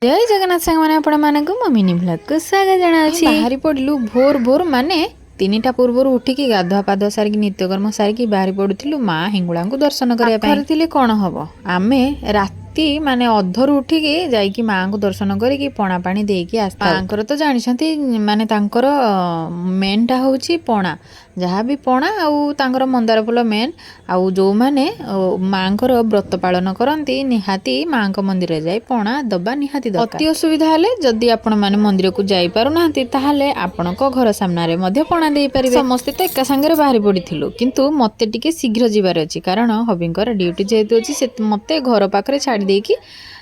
जय जगन्नाथ सांग मैंने आपण मानक मिनी ब्लॉग को स्वागत जनाछि। बाहरी पड़लु भोर भोर माने 3टा पूर्व उठिकी गाधुआ पाधुआ सारिकी नित्यकर्म सारिकी बाहरी पड़ुथिलु माँ हिंगुड़ा को दर्शन करने कौन हम आमे राति माने अधर उठिकी जाइकी माँ को दर्शन करिकी पणा पानी देकी आस्था माँकर तो जानिछंती माने तांकर मेनटा होउची पणा जहाँ भी पणा आउ तांकर मंदार फूल मेन आउ जो माने माँकर व्रत पालन करती निहाती माँ को मंदिर जाई पणा दबा निहाती दरकार। अति असुविधा हेले जदि आपण माने मंदिर को जाई पारु नाहंती ताहाले आपणको घर सामने मध्य पणा देई परिबे। समस्ते तो एका संगे बाहरी पड़िथिलु किंतु मते टिके शीघ्र जिबार अछि कारण हबिंकर ड्यूटी जेहेतु अछि से मते घर पाखरे छाड़ी देकी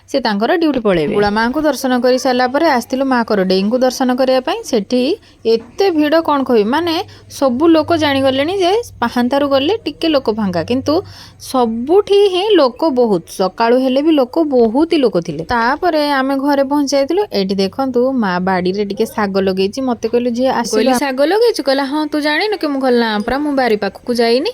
से तांकर ड्यूटी पळेबे। बुला माँ को दर्शन कर सारा पर आस्थिलु माँ करडेई को दर्शन करने पाई सेठी एते भिड़ कौन कहि माने सबु लोक जानी गलेनी जे पाहांतारु गले टिके लोक फांका किंतु सबुठी ही लोक बहुत सकाळु हेले भी लोक बहुत ही लोक थिले। तापरे आमे घरे पहुंचाइथिलु एठी देखंतु माँ बाड़ी रे टिके साग लगेइची मते कहलु जे आसिलु साग लगेइछु कहला हां तू जानिनु कि मु कहला परा मु बारी पाखकु जाइनी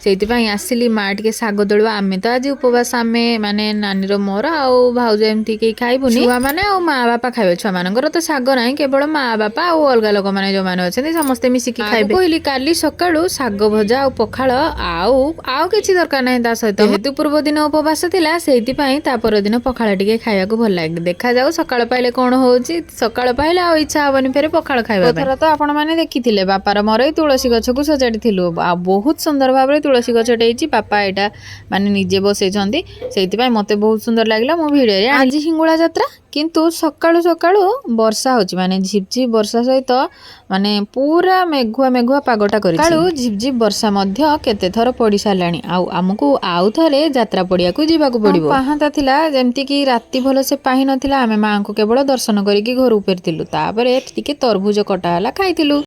सेइथिपाई आसिली माँ टिके साग दळवा आमे तो आज उपवास आमे माने नानीर मोर आउ भाउज एमती के खाइबुनी छुआ माने आ माँ बापा खाइबे। छुआ मानकर तो साग नाही केवल माँ बापा आ अलगा लोक माने जो माने अछन्ती समस्ते मिसिकी खाइबे। कहली काली सकाळु साग भजा आ पखाळ आउ किछि दरकार नाही ता सहित हेतु पूर्व दिन उपवास थिला सेइथिपाई ता पर दिन पखाळ टिके खाइया को भल लागे। देखा जाऊ सकाळ पाइले कोन होउची सकाळ पाइले आ इच्छा हबनी फेरे पखाळ खाइबा। एथरा तो आपण माने देखिथिले बापार मोर तुलसी गछ को सजाडिथिलु आ बहुत सुंदर भाबरे तुलसी गछ टेइची पापा एटा माने निजे बसैछंती सेइथिपाई मते बहुत सुंदर लागला मो भिडियो रे। आज हिंगुळा यात्रा किंतु सकाळु सकाळु वर्षा होची माने झिपझिप वर्षा सहित माने पूरा मेघुआ मेघुआ पागटा करी सकाळु झिपझिप वर्षा मध्य केते थर पड़ी सारलाणी आउ आमको आउ थरे यात्रा पड़िया को जीवाकू पड़िबो। पाहांता थिला जेमति कि राती भलो से पाहि नथिला आमे मां को केवल दर्शन करिकी घर फेरथिलु तापरे टिके तरबुज कटा हला खाइथिलु।